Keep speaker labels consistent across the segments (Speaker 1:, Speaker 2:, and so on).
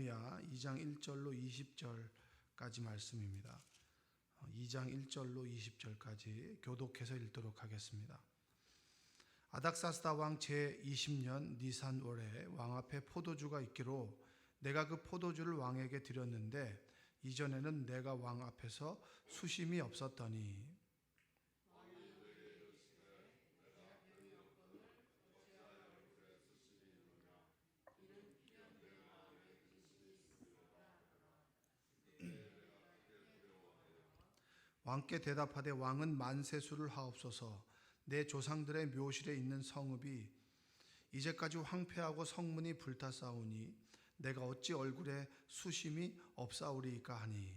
Speaker 1: 느헤미야 2장 1절로 20절까지 말씀입니다. 2장 1절로 20절까지 교독해서 읽도록 하겠습니다. 아닥사스다 왕 제20년 니산월에 왕 앞에 포도주가 있기로 내가 그 포도주를 왕에게 드렸는데 이전에는 내가 왕 앞에서 수심이 없었더니 왕께 대답하되 왕은 만세수를 하옵소서. 내 조상들의 묘실에 있는 성읍이 이제까지 황폐하고 성문이 불타싸우니 내가 어찌 얼굴에 수심이 없사오리이까 하니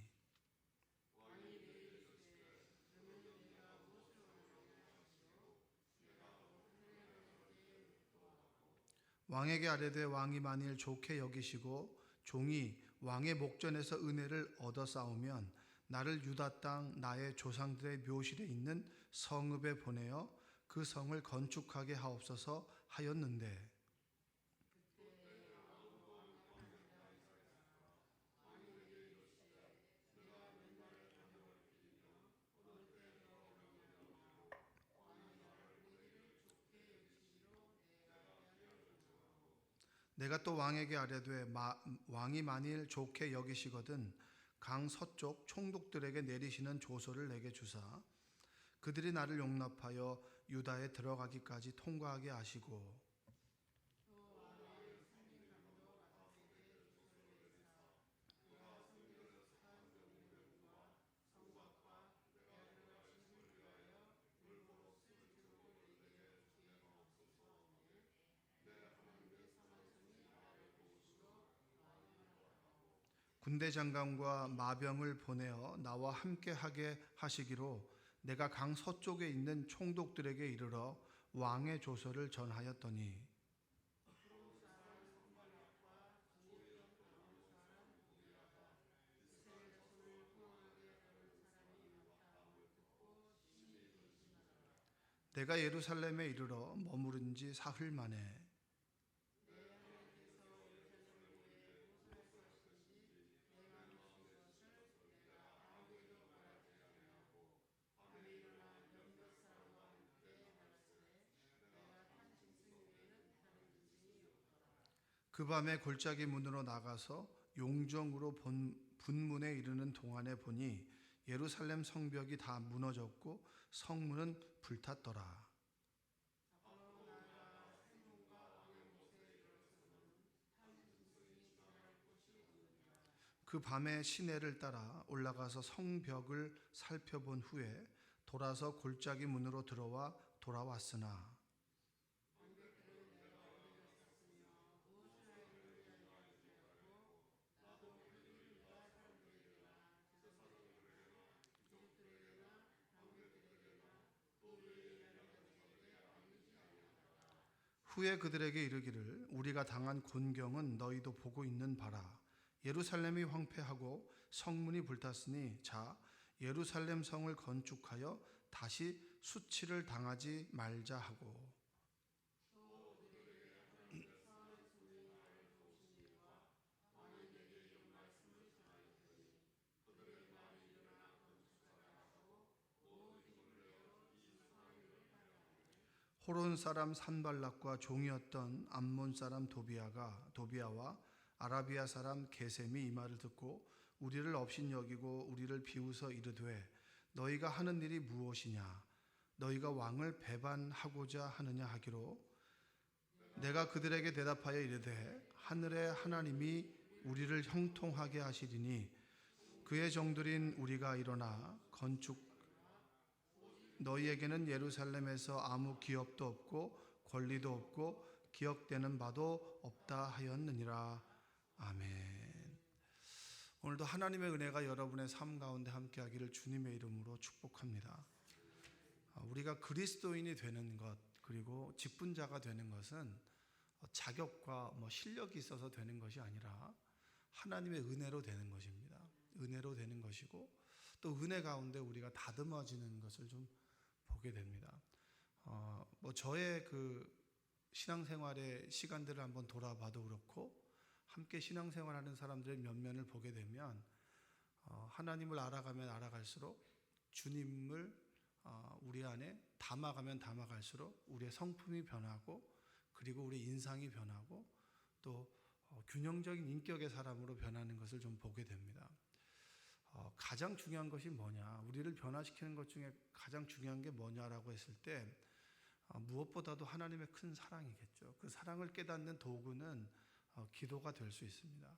Speaker 1: 왕에게 아뢰되 왕이 만일 좋게 여기시고 종이 왕의 목전에서 은혜를 얻어 싸우면 나를 유다 땅 나의 조상들의 묘실에 있는 성읍에 보내어 그 성을 건축하게 하옵소서 하였는데 내가 또 왕에게 아뢰되 왕이 만일 좋게 여기시거든 강 서쪽 총독들에게 내리시는 조서를 내게 주사 그들이 나를 용납하여 유다에 들어가기까지 통과하게 하시고 군대 장관과 마병을 보내어 나와 함께 하게 하시기로 내가 강 서쪽에 있는 총독들에게 이르러 왕의 조서를 전하였더니 내가 예루살렘에 이르러 머무른 지 사흘 만에 그 밤에 골짜기 문으로 나가서 용정으로 분문에 이르는 동안에 보니 예루살렘 성벽이 다 무너졌고 성문은 불탔더라. 그 밤에 시내를 따라 올라가서 성벽을 살펴본 후에 돌아서 골짜기 문으로 들어와 돌아왔으나 후에 그들에게 이르기를 우리가 당한 곤경은 너희도 보고 있는 바라. 예루살렘이 황폐하고 성문이 불탔으니 자 예루살렘 성을 건축하여 다시 수치를 당하지 말자 하고 호론 사람 산발락과 종이었던 암몬 사람 도비아와 아라비아 사람 게셈이 이 말을 듣고 우리를 업신여기고 우리를 비웃어 이르되 너희가 하는 일이 무엇이냐 너희가 왕을 배반하고자 하느냐 하기로 내가 그들에게 대답하여 이르되 하늘의 하나님이 우리를 형통하게 하시리니 그의 종들인 우리가 일어나 건축 너희에게는 예루살렘에서 아무 기업도 없고 권리도 없고 기억되는 바도 없다 하였느니라. 아멘. 오늘도 하나님의 은혜가 여러분의 삶 가운데 함께하기를 주님의 이름으로 축복합니다. 우리가 그리스도인이 되는 것 그리고 직분자가 되는 것은 자격과 실력이 있어서 되는 것이 아니라 하나님의 은혜로 되는 것입니다. 은혜로 되는 것이고 또 은혜 가운데 우리가 다듬어지는 것을 좀 보게 됩니다. 저의 그 신앙생활의 시간들을 한번 돌아봐도 그렇고 함께 신앙생활하는 사람들의 면면을 보게 되면 하나님을 알아가면 알아갈수록 주님을 우리 안에 담아가면 담아갈수록 우리의 성품이 변하고 그리고 우리 인상이 변하고 또 균형적인 인격의 사람으로 변하는 것을 좀 보게 됩니다. 가장 중요한 것이 뭐냐, 우리를 변화시키는 것 중에 가장 중요한 게 뭐냐라고 했을 때 무엇보다도 하나님의 큰 사랑이겠죠. 그 사랑을 깨닫는 도구는 기도가 될 수 있습니다.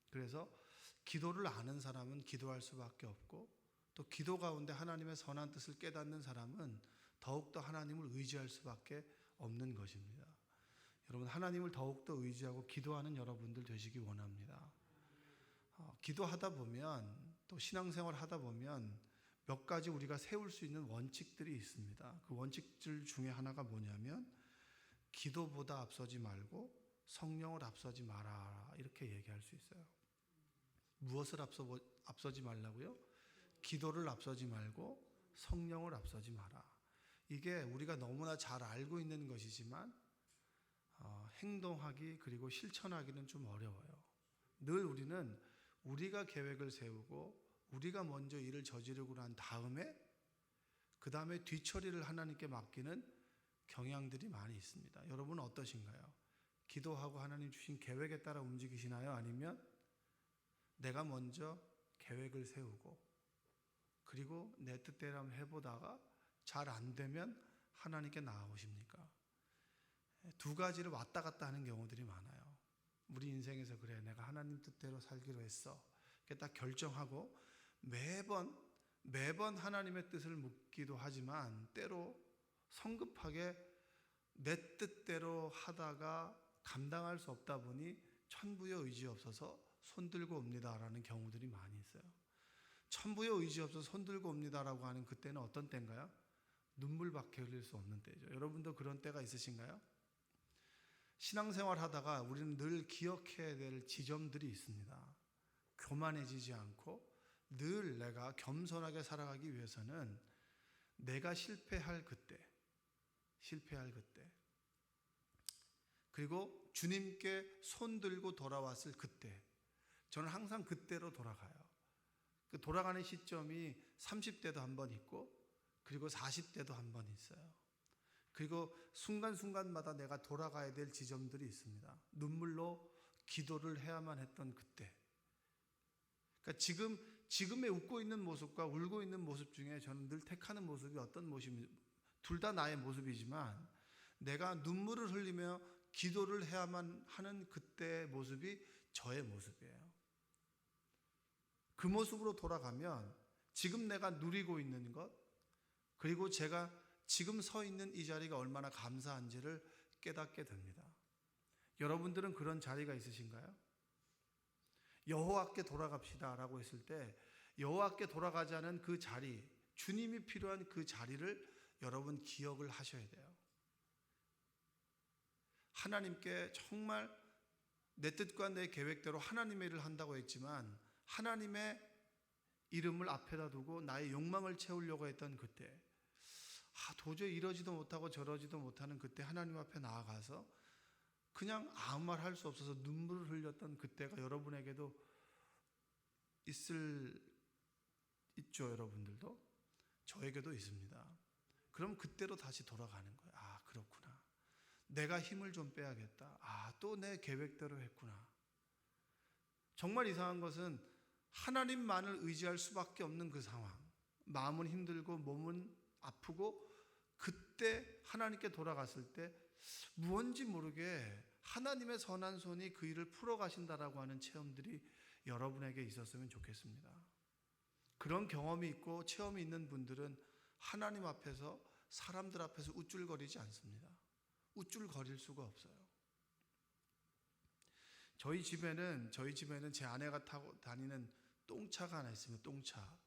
Speaker 1: 그래서 기도를 아는 사람은 기도할 수밖에 없고 또 기도 가운데 하나님의 선한 뜻을 깨닫는 사람은 더욱더 하나님을 의지할 수밖에 없는 것입니다. 여러분, 하나님을 더욱더 의지하고 기도하는 여러분들 되시기 원합니다. 기도하다 보면 또 신앙생활 하다 보면 몇 가지 우리가 세울 수 있는 원칙들이 있습니다. 그 원칙들 중에 하나가 뭐냐면 기도보다 앞서지 말고 성령을 앞서지 마라, 이렇게 얘기할 수 있어요. 무엇을 앞서지 말라고요? 기도를 앞서지 말고 성령을 앞서지 마라. 이게 우리가 너무나 잘 알고 있는 것이지만 행동하기 그리고 실천하기는 좀 어려워요. 늘 우리는 우리가 계획을 세우고 우리가 먼저 일을 저지르고 난 다음에 그 다음에 뒤처리를 하나님께 맡기는 경향들이 많이 있습니다. 여러분은 어떠신가요? 기도하고 하나님 주신 계획에 따라 움직이시나요? 아니면 내가 먼저 계획을 세우고 그리고 내 뜻대로 한번 해보다가 잘 안 되면 하나님께 나아오십니까? 두 가지를 왔다 갔다 하는 경우들이 많아요. 우리 인생에서 그래, 내가 하나님 뜻대로 살기로 했어, 이렇게 딱 결정하고 매번 하나님의 뜻을 묻기도 하지만 때로 성급하게 내 뜻대로 하다가 감당할 수 없다 보니 천부의 의지 없어서 손들고 옵니다라는 경우들이 많이 있어요. 천부의 의지 없어서 손들고 옵니다라고 하는 그때는 어떤 때인가요? 눈물밖에 흘릴 수 없는 때죠. 여러분도 그런 때가 있으신가요? 신앙생활 하다가 우리는 늘 기억해야 될 지점들이 있습니다. 교만해지지 않고 늘 내가 겸손하게 살아가기 위해서는 내가 실패할 그때 그리고 주님께 손들고 돌아왔을 그때, 저는 항상 그때로 돌아가요. 그 돌아가는 시점이 30대도 한 번 있고 그리고 40대도 한 번 있어요. 그리고 순간순간마다 내가 돌아가야 될 지점들이 있습니다. 눈물로 기도를 해야만 했던 그때. 그러니까 지금의 웃고 있는 모습과 울고 있는 모습 중에 저는 늘 택하는 모습이 어떤 모습이, 둘 다 나의 모습이지만 내가 눈물을 흘리며 기도를 해야만 하는 그때의 모습이 저의 모습이에요. 그 모습으로 돌아가면 지금 내가 누리고 있는 것, 그리고 제가 지금 서 있는 이 자리가 얼마나 감사한지를 깨닫게 됩니다. 여러분들은 그런 자리가 있으신가요? 여호와께 돌아갑시다 라고 했을 때 여호와께 돌아가자는 그 자리, 주님이 필요한 그 자리를 여러분 기억을 하셔야 돼요. 하나님께 정말 내 뜻과 내 계획대로 하나님의 일을 한다고 했지만 하나님의 이름을 앞에다 두고 나의 욕망을 채우려고 했던 그때, 도저히 이러지도 못하고 저러지도 못하는 그때 하나님 앞에 나아가서 그냥 아무 말 할 수 없어서 눈물을 흘렸던 그때가 여러분에게도 있죠. 여러분들도 저에게도 있습니다. 그럼 그때로 다시 돌아가는 거예요. 그렇구나, 내가 힘을 좀 빼야겠다. 또 내 계획대로 했구나. 정말 이상한 것은 하나님만을 의지할 수밖에 없는 그 상황, 마음은 힘들고 몸은 아프고 그때 하나님께 돌아갔을 때 무언지 모르게 하나님의 선한 손이 그 일을 풀어가신다라고 하는 체험들이 여러분에게 있었으면 좋겠습니다. 그런 경험이 있고 체험이 있는 분들은 하나님 앞에서, 사람들 앞에서 우쭐거리지 않습니다. 우쭐거릴 수가 없어요. 저희 집에는 제 아내가 타고 다니는 똥차가 하나 있습니다. 똥차.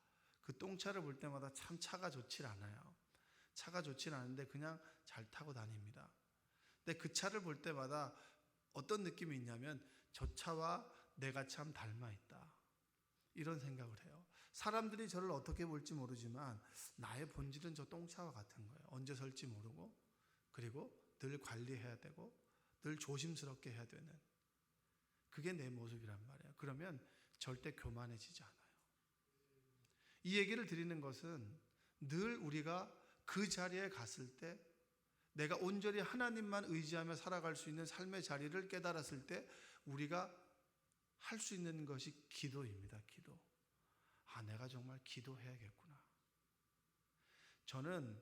Speaker 1: 그 똥차를 볼 때마다 참 차가 좋질 않아요. 차가 좋진 않은데 그냥 잘 타고 다닙니다. 근데 그 차를 볼 때마다 어떤 느낌이 있냐면 저 차와 내가 참 닮아 있다, 이런 생각을 해요. 사람들이 저를 어떻게 볼지 모르지만 나의 본질은 저 똥차와 같은 거예요. 언제 설지 모르고 그리고 늘 관리해야 되고 늘 조심스럽게 해야 되는 그게 내 모습이란 말이에요. 그러면 절대 교만해지지 않아요. 이 얘기를 드리는 것은 늘 우리가 그 자리에 갔을 때 내가 온전히 하나님만 의지하며 살아갈 수 있는 삶의 자리를 깨달았을 때 우리가 할 수 있는 것이 기도입니다. 기도. 내가 정말 기도해야겠구나. 저는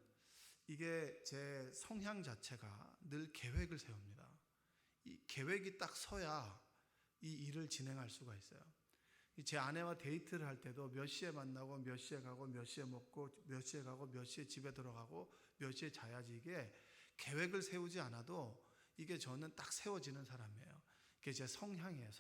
Speaker 1: 이게 제 성향 자체가 늘 계획을 세웁니다. 이 계획이 딱 서야 이 일을 진행할 수가 있어요. 제 아내와 데이트를 할 때도 몇 시에 만나고 몇 시에 가고 몇 시에 먹고 몇 시에 가고 몇 시에 집에 들어가고 몇 시에 자야지, 이게 계획을 세우지 않아도 이게 저는 딱 세워지는 사람이에요. 이게 제 성향이에요.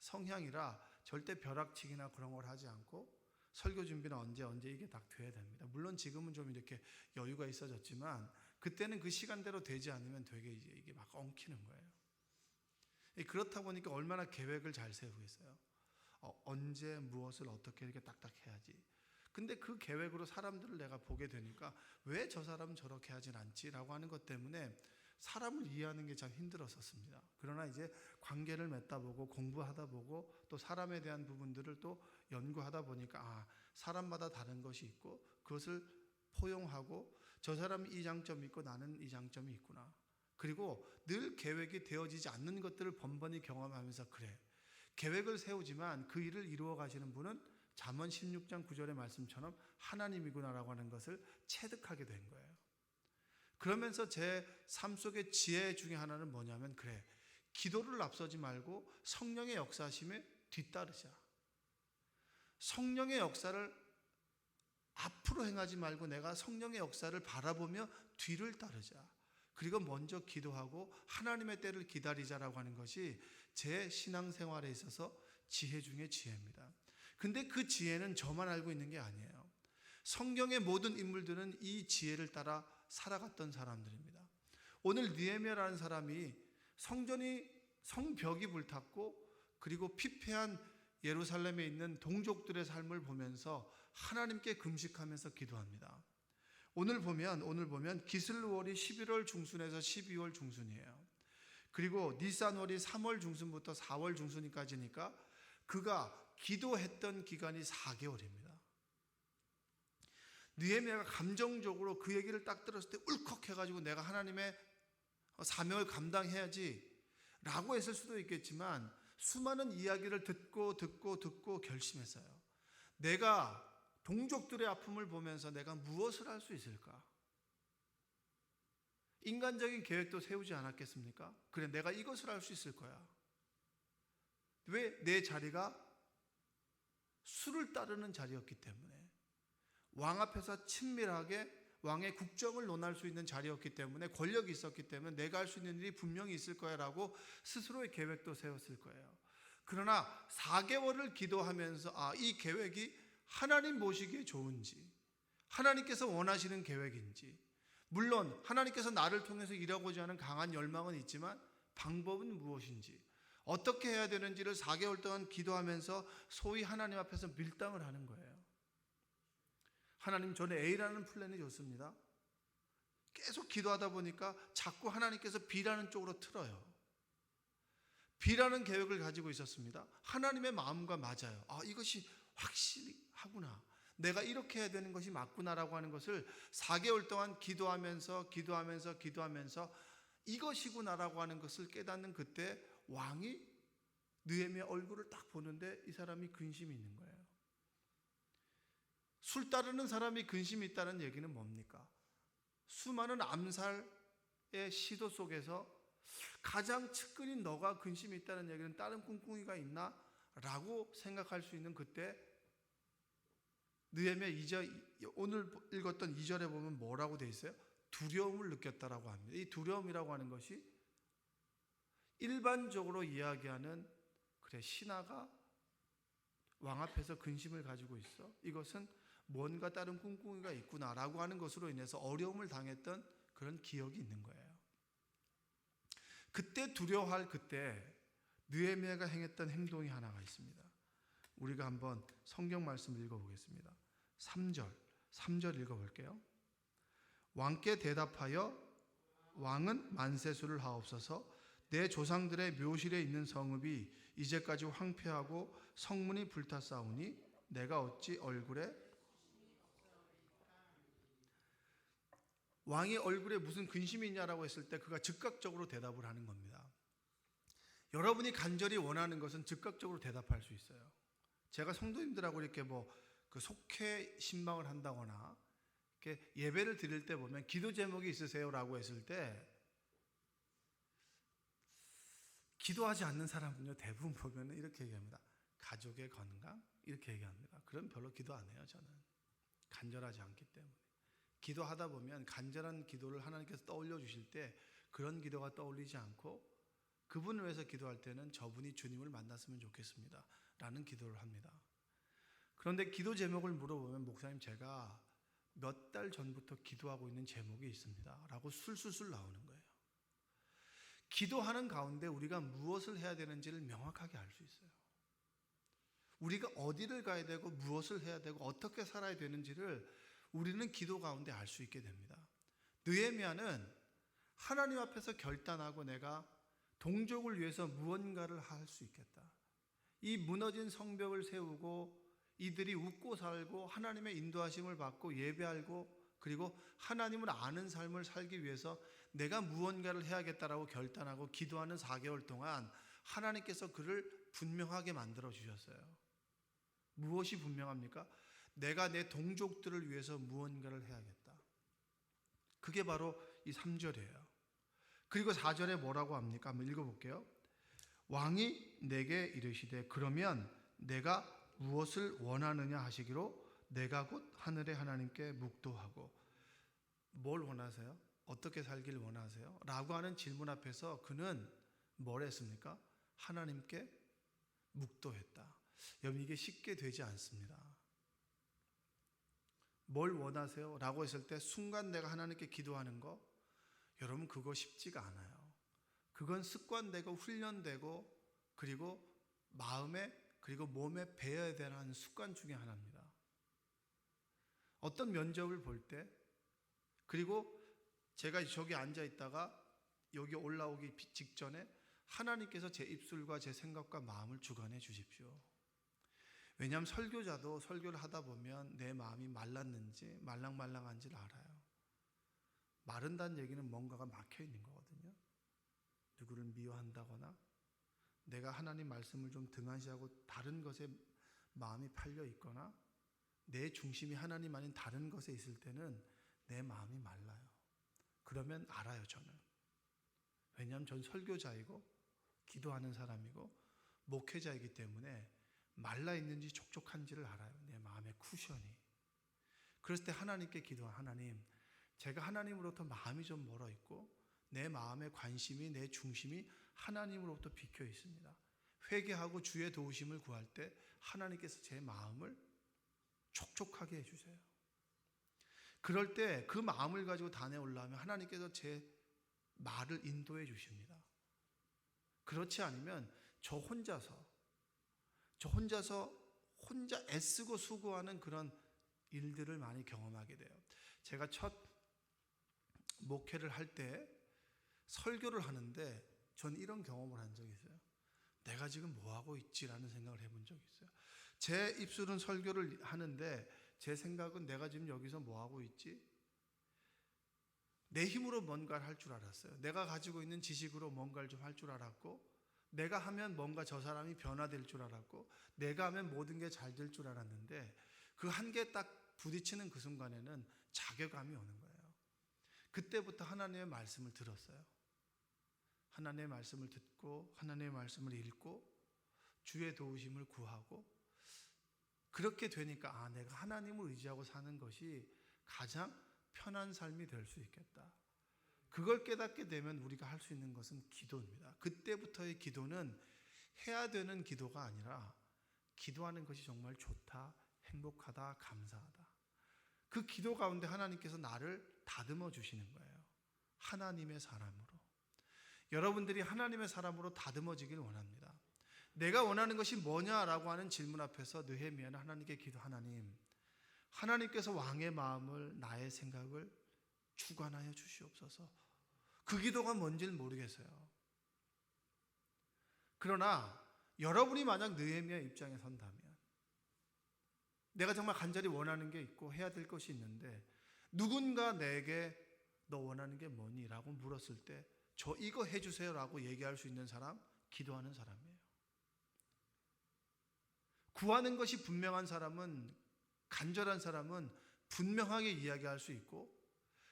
Speaker 1: 성향이라 절대 벼락치기나 그런 걸 하지 않고 설교 준비는 언제 이게 딱 돼야 됩니다. 물론 지금은 좀 이렇게 여유가 있어졌지만 그때는 그 시간대로 되지 않으면 되게 이게 막 엉키는 거예요. 그렇다 보니까 얼마나 계획을 잘 세우겠어요. 언제 무엇을 어떻게 이렇게 딱딱 해야지. 근데 그 계획으로 사람들을 내가 보게 되니까 왜 저 사람은 저렇게 하진 않지라고 하는 것 때문에 사람을 이해하는 게 참 힘들었었습니다. 그러나 이제 관계를 맺다 보고 공부하다 보고 또 사람에 대한 부분들을 또 연구하다 보니까 사람마다 다른 것이 있고 그것을 포용하고 저 사람이 이 장점이 있고 나는 이 장점이 있구나. 그리고 늘 계획이 되어지지 않는 것들을 번번이 경험하면서 그래, 계획을 세우지만 그 일을 이루어 가시는 분은 잠언 16장 9절의 말씀처럼 하나님이구나라고 하는 것을 체득하게 된 거예요. 그러면서 제 삶 속의 지혜 중에 하나는 뭐냐면, 그래, 기도를 앞서지 말고 성령의 역사하심에 뒤따르자. 성령의 역사를 앞으로 행하지 말고 내가 성령의 역사를 바라보며 뒤를 따르자. 그리고 먼저 기도하고 하나님의 때를 기다리자라고 하는 것이 제 신앙생활에 있어서 지혜 중에 지혜입니다. 근데 그 지혜는 저만 알고 있는 게 아니에요. 성경의 모든 인물들은 이 지혜를 따라 살아갔던 사람들입니다. 오늘 느헤미야라는 사람이 성벽이 불탔고 그리고 피폐한 예루살렘에 있는 동족들의 삶을 보면서 하나님께 금식하면서 기도합니다. 오늘 보면 기슬루월이 11월 중순에서 12월 중순이에요. 그리고 니산월이 3월 중순부터 4월 중순까지니까 그가 기도했던 기간이 4개월입니다. 느헤미야가 감정적으로 그 얘기를 딱 들었을 때 울컥해가지고 내가 하나님의 사명을 감당해야지 라고 했을 수도 있겠지만 수많은 이야기를 듣고 결심했어요. 내가 동족들의 아픔을 보면서 내가 무엇을 할 수 있을까? 인간적인 계획도 세우지 않았겠습니까? 그래, 내가 이것을 할 수 있을 거야. 왜? 내 자리가 수를 따르는 자리였기 때문에, 왕 앞에서 친밀하게 왕의 국정을 논할 수 있는 자리였기 때문에, 권력이 있었기 때문에 내가 할 수 있는 일이 분명히 있을 거야 라고 스스로의 계획도 세웠을 거예요. 그러나 4개월을 기도하면서 이 계획이 하나님 보시기에 좋은지, 하나님께서 원하시는 계획인지, 물론 하나님께서 나를 통해서 일하고자 하는 강한 열망은 있지만 방법은 무엇인지, 어떻게 해야 되는지를 4개월 동안 기도하면서 소위 하나님 앞에서 밀당을 하는 거예요. 하나님, 저는 A라는 플랜이 좋습니다. 계속 기도하다 보니까 자꾸 하나님께서 B라는 쪽으로 틀어요. B라는 계획을 가지고 있었습니다. 하나님의 마음과 맞아요. 이것이 확실히 하구나, 내가 이렇게 해야 되는 것이 맞구나라고 하는 것을 4개월 동안 기도하면서 이것이구나라고 하는 것을 깨닫는 그때 왕이 느헤미야 얼굴을 딱 보는데 이 사람이 근심이 있는 거예요. 술 따르는 사람이 근심이 있다는 얘기는 뭡니까? 수많은 암살의 시도 속에서 가장 측근인 너가 근심이 있다는 얘기는 다른 꿍꿍이가 있나? 라고 생각할 수 있는 그때 느헤미야 2절, 오늘 읽었던 2절에 보면 뭐라고 돼 있어요? 두려움을 느꼈다라고 합니다. 이 두려움이라고 하는 것이 일반적으로 이야기하는, 그래, 신하가 왕 앞에서 근심을 가지고 있어, 이것은 뭔가 다른 꿍꿍이가 있구나라고 하는 것으로 인해서 어려움을 당했던 그런 기억이 있는 거예요. 그때 두려워할 그때 느헤미야가 행했던 행동이 하나가 있습니다. 우리가 한번 성경 말씀을 읽어보겠습니다. 3절 읽어볼게요. 왕께 대답하여 왕은 만세수를 하옵소서, 내 조상들의 묘실에 있는 성읍이 이제까지 황폐하고 성문이 불탔사오니 내가 어찌 얼굴에 왕이 얼굴에 무슨 근심이 있냐라고 했을 때 그가 즉각적으로 대답을 하는 겁니다. 여러분이 간절히 원하는 것은 즉각적으로 대답할 수 있어요. 제가 성도님들하고 이렇게 그 속회 신방을 한다거나 이렇게 예배를 드릴 때 보면 기도 제목이 있으세요라고 했을 때 기도하지 않는 사람은요 대부분 보면 이렇게 얘기합니다. 가족의 건강 이렇게 얘기합니다. 그럼 별로 기도 안 해요. 저는 간절하지 않기 때문에. 기도하다 보면 간절한 기도를 하나님께서 떠올려 주실 때 그런 기도가 떠올리지 않고 그분을 위해서 기도할 때는 저분이 주님을 만났으면 좋겠습니다 라는 기도를 합니다. 그런데 기도 제목을 물어보면 목사님 제가 몇 달 전부터 기도하고 있는 제목이 있습니다 라고 술술술 나오는 거예요. 기도하는 가운데 우리가 무엇을 해야 되는지를 명확하게 알 수 있어요. 우리가 어디를 가야 되고 무엇을 해야 되고 어떻게 살아야 되는지를 우리는 기도 가운데 알 수 있게 됩니다. 느헤미야는 하나님 앞에서 결단하고 내가 동족을 위해서 무언가를 할 수 있겠다. 이 무너진 성벽을 세우고 이들이 웃고 살고 하나님의 인도하심을 받고 예배하고 그리고 하나님을 아는 삶을 살기 위해서 내가 무언가를 해야겠다라고 결단하고 기도하는 4개월 동안 하나님께서 그를 분명하게 만들어 주셨어요. 무엇이 분명합니까? 내가 내 동족들을 위해서 무언가를 해야겠다. 그게 바로 이 3절이에요. 그리고 4절에 뭐라고 합니까? 한번 읽어볼게요. 왕이 내게 이르시되 그러면 내가 무엇을 원하느냐 하시기로 내가 곧 하늘의 하나님께 묵도하고. 뭘 원하세요? 어떻게 살기를 원하세요? 라고 하는 질문 앞에서 그는 뭘 했습니까? 하나님께 묵도했다. 여러분 이게 쉽게 되지 않습니다. 뭘 원하세요? 라고 했을 때 순간 내가 하나님께 기도하는 거 여러분 그거 쉽지가 않아요. 그건 습관되고 훈련되고 그리고 마음에 그리고 몸에 배어야 되는 습관 중에 하나입니다. 어떤 면접을 볼 때 그리고 제가 저기 앉아 있다가 여기 올라오기 직전에 하나님께서 제 입술과 제 생각과 마음을 주관해 주십시오. 왜냐하면 설교자도 설교를 하다 보면 내 마음이 말랐는지 말랑말랑한지를 알아요. 마른다는 얘기는 뭔가가 막혀 있는 거거든요. 누구를 미워한다거나 내가 하나님 말씀을 좀 등한시하고 다른 것에 마음이 팔려 있거나 내 중심이 하나님 아닌 다른 것에 있을 때는 내 마음이 말라요. 그러면 알아요 저는. 왜냐하면 전 설교자이고 기도하는 사람이고 목회자이기 때문에 말라있는지 촉촉한지를 알아요. 내 마음의 쿠션이. 그랬을 때 하나님께 하나님 제가 하나님으로부터 마음이 좀 멀어 있고 내 마음의 관심이 내 중심이 하나님으로부터 비켜 있습니다. 회개하고 주의 도우심을 구할 때 하나님께서 제 마음을 촉촉하게 해주세요. 그럴 때 그 마음을 가지고 단에 올라오면 하나님께서 제 말을 인도해 주십니다. 그렇지 않으면 저 혼자 애쓰고 수고하는 그런 일들을 많이 경험하게 돼요. 제가 첫 목회를 할 때 설교를 하는데 전 이런 경험을 한 적이 있어요. 내가 지금 뭐하고 있지라는 생각을 해본 적이 있어요. 제 입술은 설교를 하는데 제 생각은 내가 지금 여기서 뭐하고 있지? 내 힘으로 뭔가를 할 줄 알았어요. 내가 가지고 있는 지식으로 뭔가를 좀 할 줄 알았고 내가 하면 뭔가 저 사람이 변화될 줄 알았고 내가 하면 모든 게 잘 될 줄 알았는데 그 한계에 딱 부딪히는 그 순간에는 자괴감이 오는 거예요. 그때부터 하나님의 말씀을 들었어요. 하나님의 말씀을 듣고 하나님의 말씀을 읽고 주의 도우심을 구하고 그렇게 되니까 내가 하나님을 의지하고 사는 것이 가장 편한 삶이 될 수 있겠다. 그걸 깨닫게 되면 우리가 할 수 있는 것은 기도입니다. 그때부터의 기도는 해야 되는 기도가 아니라 기도하는 것이 정말 좋다, 행복하다, 감사하다. 그 기도 가운데 하나님께서 나를 다듬어 주시는 거예요. 하나님의 사람으로. 여러분들이 하나님의 사람으로 다듬어지길 원합니다. 내가 원하는 것이 뭐냐라고 하는 질문 앞에서 느헤미야는 하나님께 하나님께서 왕의 마음을 나의 생각을 주관하여 주시옵소서. 그 기도가 뭔지를 모르겠어요. 그러나 여러분이 만약 느헤미야 입장에 선다면, 내가 정말 간절히 원하는 게 있고 해야 될 것이 있는데 누군가 내게 너 원하는 게 뭐니? 라고 물었을 때 저 이거 해주세요 라고 얘기할 수 있는 사람, 기도하는 사람이에요. 구하는 것이 분명한 사람은, 간절한 사람은 분명하게 이야기할 수 있고,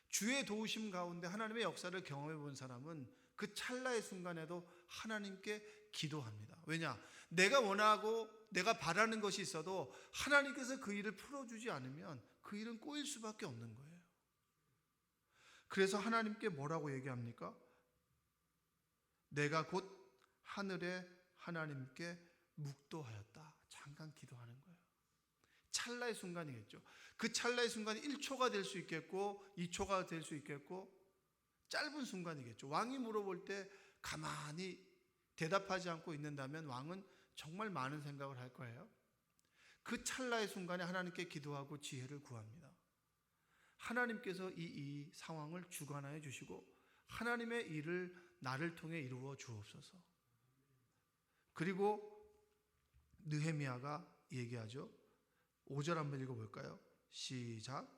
Speaker 1: 주의 도우심 가운데 하나님의 역사를 경험해 본 사람은 그 찰나의 순간에도 하나님께 기도합니다. 왜냐? 내가 원하고 내가 바라는 것이 있어도 하나님께서 그 일을 풀어주지 않으면 그 일은 꼬일 수밖에 없는 거예요. 그래서 하나님께 뭐라고 얘기합니까? 내가 곧 하늘의 하나님께 묵도하였다. 잠깐 기도하는 거예요. 찰나의 순간이겠죠. 그 찰나의 순간이 1초가 될 수 있겠고 2초가 될 수 있겠고 짧은 순간이겠죠. 왕이 물어볼 때 가만히 대답하지 않고 있는다면 왕은 정말 많은 생각을 할 거예요. 그 찰나의 순간에 하나님께 기도하고 지혜를 구합니다. 하나님께서 이 상황을 주관하여 주시고 하나님의 일을 나를 통해 이루어 주옵소서. 그리고 느헤미야가 얘기하죠. 5절 한번 읽어볼까요? 시작.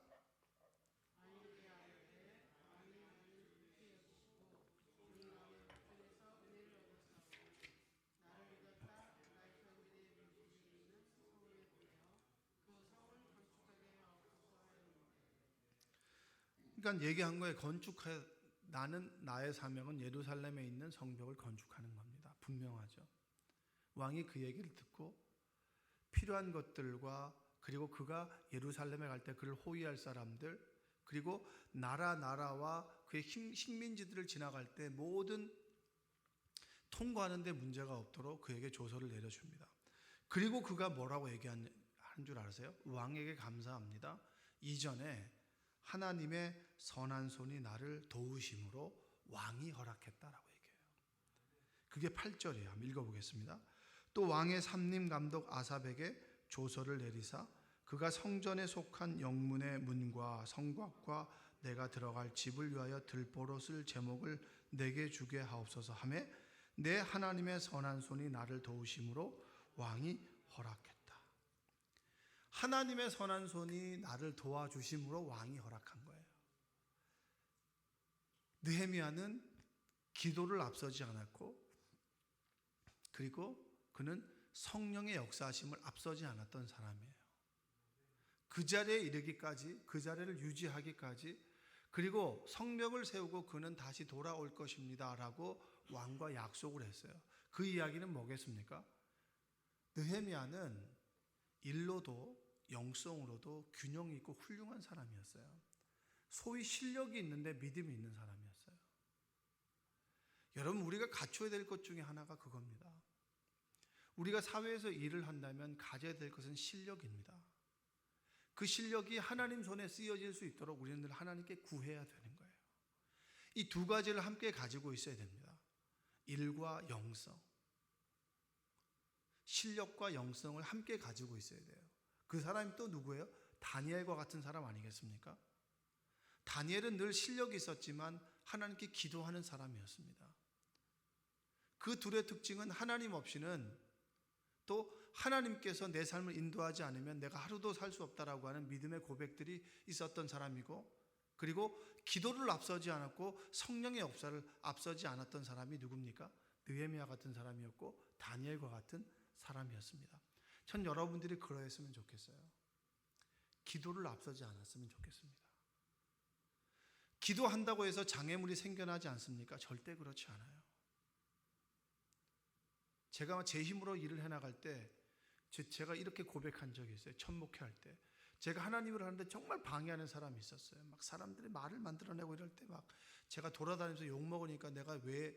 Speaker 1: 그러니까 얘기한 거에 나는 나의 사명은 예루살렘에 있는 성벽을 건축하는 겁니다. 분명하죠. 왕이 그 얘기를 듣고 필요한 것들과 그리고 그가 예루살렘에 갈 때 그를 호위할 사람들, 그리고 나라와 그의 식민지들을 지나갈 때 모든 통과하는 데 문제가 없도록 그에게 조서를 내려줍니다. 그리고 그가 뭐라고 얘기한 줄 아세요? 왕에게 감사합니다. 이전에 하나님의 선한 손이 나를 도우심으로 왕이 허락했다라고 얘기해요. 그게 8절이에요. 한번 읽어보겠습니다. 또 왕의 삼림 감독 아삽에게 조서를 내리사 그가 성전에 속한 영문의 문과 성곽과 내가 들어갈 집을 위하여 들보로 쓸 제목을 내게 주게 하옵소서 하며 내 하나님의 선한 손이 나를 도우심으로 왕이 허락했다. 하나님의 선한 손이 나를 도와주심으로 왕이 허락한 거예요. 느헤미야는 기도를 앞서지 않았고, 그리고 그는 성령의 역사하심을 앞서지 않았던 사람이에요. 그 자리에 이르기까지, 그 자리를 유지하기까지, 그리고 성벽을 세우고 그는 다시 돌아올 것입니다 라고 왕과 약속을 했어요. 그 이야기는 뭐겠습니까? 느헤미야는 일로도 영성으로도 균형 있고 훌륭한 사람이었어요. 소위 실력이 있는데 믿음이 있는 사람이었어요. 여러분, 우리가 갖춰야 될 것 중에 하나가 그겁니다. 우리가 사회에서 일을 한다면 가져야 될 것은 실력입니다. 그 실력이 하나님 손에 쓰여질 수 있도록 우리는 늘 하나님께 구해야 되는 거예요. 이 두 가지를 함께 가지고 있어야 됩니다. 일과 영성. 실력과 영성을 함께 가지고 있어야 돼요. 그 사람이 또 누구예요? 다니엘과 같은 사람 아니겠습니까? 다니엘은 늘 실력이 있었지만 하나님께 기도하는 사람이었습니다. 그 둘의 특징은 하나님 없이는, 또 하나님께서 내 삶을 인도하지 않으면 내가 하루도 살 수 없다라고 하는 믿음의 고백들이 있었던 사람이고, 그리고 기도를 앞서지 않았고 성령의 역사를 앞서지 않았던 사람이 누굽니까? 느헤미야 같은 사람이었고 다니엘과 같은 사람이었습니다. 전 여러분들이 그러했으면 좋겠어요. 기도를 앞서지 않았으면 좋겠습니다. 기도한다고 해서 장애물이 생겨나지 않습니까? 절대 그렇지 않아요. 제가 제 힘으로 일을 해나갈 때 제가 이렇게 고백한 적이 있어요. 첫 목회할 때 제가 하나님을 하는데 정말 방해하는 사람이 있었어요. 막 사람들이 말을 만들어내고 이럴 때 막 제가 돌아다니면서 욕 먹으니까 내가 왜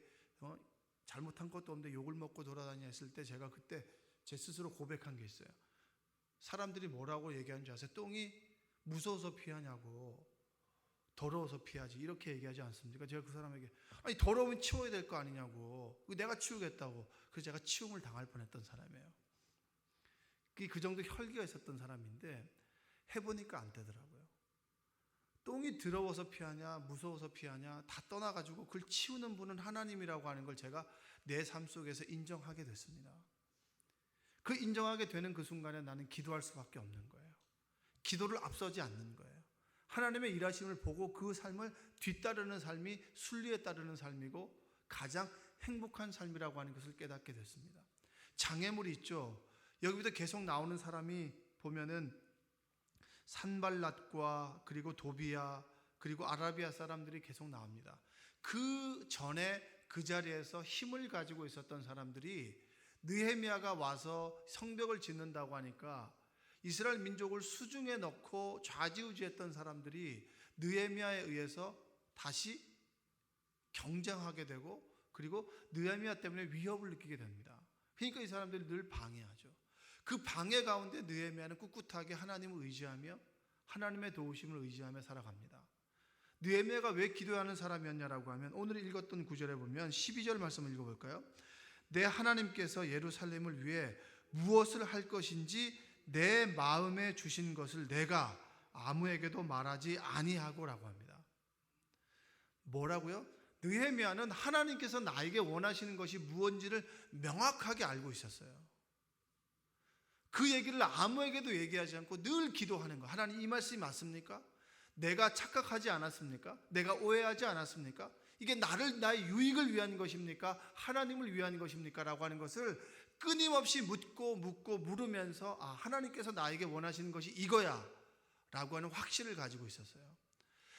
Speaker 1: 잘못한 것도 없는데 욕을 먹고 돌아다니냐 했을 때 제가 그때 제 스스로 고백한 게 있어요. 사람들이 뭐라고 얘기하는 줄 아세요? 똥이 무서워서 피하냐고, 더러워서 피하지, 이렇게 얘기하지 않습니까? 제가 그 사람에게 아니 더러우면 치워야 될 거 아니냐고, 내가 치우겠다고. 그래서 제가 치움을 당할 뻔했던 사람이에요. 그 정도 혈기가 있었던 사람인데 해보니까 안 되더라고요. 똥이 더러워서 피하냐 무서워서 피하냐 다 떠나가지고 그걸 치우는 분은 하나님이라고 하는 걸 제가 내 삶 속에서 인정하게 됐습니다. 그 인정하게 되는 그 순간에 나는 기도할 수밖에 없는 거예요. 기도를 앞서지 않는 거예요. 하나님의 일하심을 보고 그 삶을 뒤따르는 삶이 순리에 따르는 삶이고 가장 행복한 삶이라고 하는 것을 깨닫게 됐습니다. 장애물이 있죠. 여기부터 계속 나오는 사람이 보면은 산발랏과 그리고 도비아 그리고 아라비아 사람들이 계속 나옵니다. 그 전에 그 자리에서 힘을 가지고 있었던 사람들이 느헤미야가 와서 성벽을 짓는다고 하니까 이스라엘 민족을 수중에 넣고 좌지우지했던 사람들이 느헤미야에 의해서 다시 경쟁하게 되고 그리고 느헤미야 때문에 위협을 느끼게 됩니다. 그러니까 이 사람들이 늘 방해하죠. 그 방해 가운데 느헤미야는 꿋꿋하게 하나님을 의지하며 하나님의 도우심을 의지하며 살아갑니다. 느헤미야가 왜 기도하는 사람이었냐라고 하면 오늘 읽었던 구절에 보면 12절 말씀을 읽어볼까요? 내 하나님께서 예루살렘을 위해 무엇을 할 것인지 내 마음에 주신 것을 내가 아무에게도 말하지 아니하고라고 합니다. 뭐라고요? 느헤미야는 하나님께서 나에게 원하시는 것이 무엇인지를 명확하게 알고 있었어요. 그 얘기를 아무에게도 얘기하지 않고 늘 기도하는 거. 하나님 이 말씀이 맞습니까? 내가 착각하지 않았습니까? 내가 오해하지 않았습니까? 이게 나의 유익을 위한 것입니까? 하나님을 위한 것입니까? 라고 하는 것을 끊임없이 묻고 물으면서 하나님께서 나에게 원하시는 것이 이거야 라고 하는 확신을 가지고 있었어요.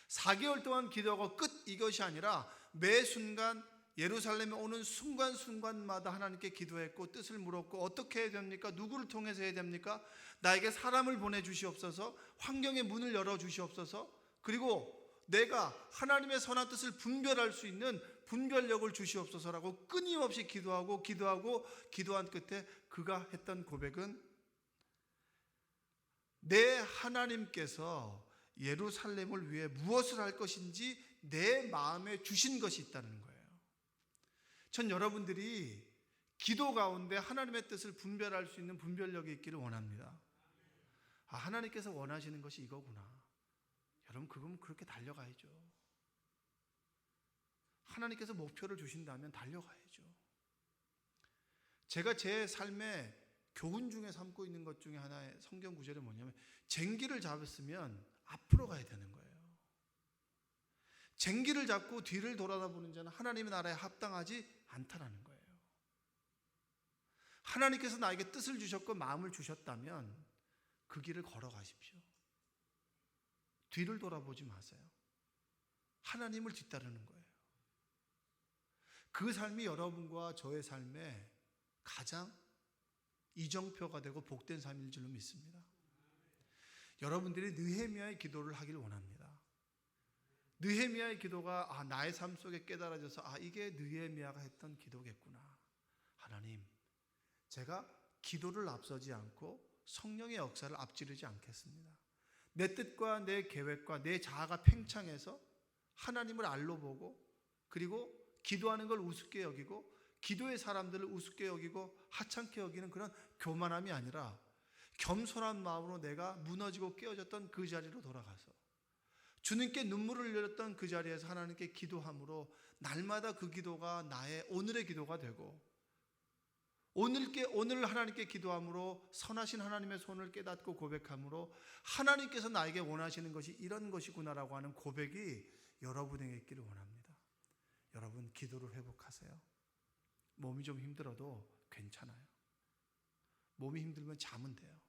Speaker 1: 4개월 동안 기도하고 끝 이것이 아니라 매 순간 예루살렘에 오는 순간순간마다 하나님께 기도했고 뜻을 물었고 어떻게 해야 됩니까? 누구를 통해서 해야 됩니까? 나에게 사람을 보내주시옵소서, 환경의 문을 열어주시옵소서, 그리고 내가 하나님의 선한 뜻을 분별할 수 있는 분별력을 주시옵소서라고 끊임없이 기도한 끝에 그가 했던 고백은 내 하나님께서 예루살렘을 위해 무엇을 할 것인지 내 마음에 주신 것이 있다는 거예요. 전 여러분들이 기도 가운데 하나님의 뜻을 분별할 수 있는 분별력이 있기를 원합니다. 하나님께서 원하시는 것이 이거구나. 여러분 그건 그렇게 달려가야죠. 하나님께서 목표를 주신다면 달려가야죠. 제가 제 삶에 교훈 중에 삼고 있는 것 중에 하나의 성경 구절이 뭐냐면 쟁기를 잡았으면 앞으로 가야 되는 거예요. 쟁기를 잡고 뒤를 돌아다보는 자는 하나님의 나라에 합당하지 않다라는 거예요. 하나님께서 나에게 뜻을 주셨고 마음을 주셨다면 그 길을 걸어가십시오. 뒤를 돌아보지 마세요. 하나님을 뒤따르는 거예요. 그 삶이 여러분과 저의 삶에 가장 이정표가 되고 복된 삶일 줄로 믿습니다. 여러분들이 느헤미야의 기도를 하길 원합니다. 느헤미야의 기도가 나의 삶 속에 깨달아져서 이게 느헤미야가 했던 기도겠구나. 하나님, 제가 기도를 앞서지 않고 성령의 역사를 앞지르지 않겠습니다. 내 뜻과 내 계획과 내 자아가 팽창해서 하나님을 알로 보고 그리고 기도하는 걸 우습게 여기고 기도의 사람들을 우습게 여기고 하찮게 여기는 그런 교만함이 아니라 겸손한 마음으로 내가 무너지고 깨어졌던 그 자리로 돌아가서 주님께 눈물을 흘렸던 그 자리에서 하나님께 기도함으로 날마다 그 기도가 나의 오늘의 기도가 되고 오늘 하나님께 기도함으로 선하신 하나님의 손을 깨닫고 고백함으로 하나님께서 나에게 원하시는 것이 이런 것이구나라고 하는 고백이 여러분에게 있기를 원합니다. 여러분 기도를 회복하세요. 몸이 좀 힘들어도 괜찮아요. 몸이 힘들면 자면 돼요.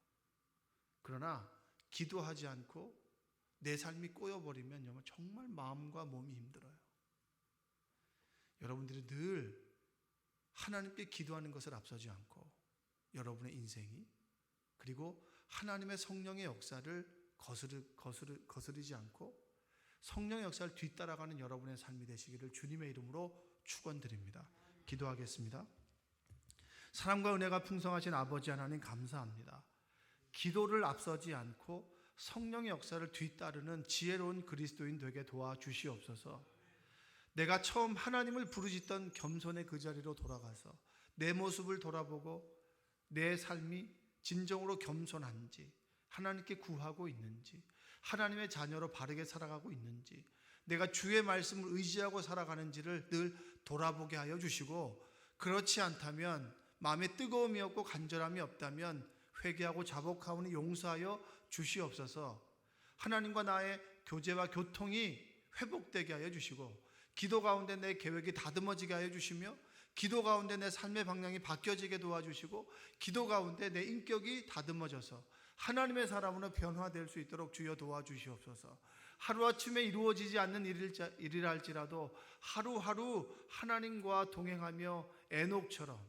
Speaker 1: 그러나 기도하지 않고 내 삶이 꼬여버리면 정말 마음과 몸이 힘들어요. 여러분들이 늘 하나님께 기도하는 것을 앞서지 않고 여러분의 인생이 그리고 하나님의 성령의 역사를 거스르지 않고 성령의 역사를 뒤따라가는 여러분의 삶이 되시기를 주님의 이름으로 축원드립니다. 기도하겠습니다. 사랑과 은혜가 풍성하신 아버지 하나님 감사합니다. 기도를 앞서지 않고 성령의 역사를 뒤따르는 지혜로운 그리스도인 되게 도와주시옵소서. 내가 처음 하나님을 부르짖던 겸손의 그 자리로 돌아가서 내 모습을 돌아보고 내 삶이 진정으로 겸손한지 하나님께 구하고 있는지 하나님의 자녀로 바르게 살아가고 있는지, 내가 주의 말씀을 의지하고 살아가는지를 늘 돌아보게 하여 주시고, 그렇지 않다면 마음에 뜨거움이 없고 간절함이 없다면 회개하고 자복하오니 용서하여 주시옵소서. 하나님과 나의 교제와 교통이 회복되게 하여 주시고, 기도 가운데 내 계획이 다듬어지게 하여 주시며, 기도 가운데 내 삶의 방향이 바뀌어지게 도와주시고, 기도 가운데 내 인격이 다듬어져서 하나님의 사람으로 변화될 수 있도록 주여 도와주시옵소서. 하루아침에 이루어지지 않는 일이라 할지라도 하루하루 하나님과 동행하며 에녹처럼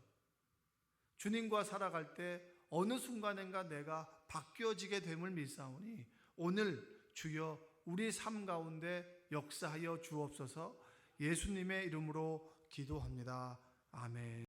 Speaker 1: 주님과 살아갈 때 어느 순간인가 내가 바뀌어지게 됨을 믿사오니, 오늘 주여 우리 삶 가운데 역사하여 주옵소서. 예수님의 이름으로 기도합니다. 아멘.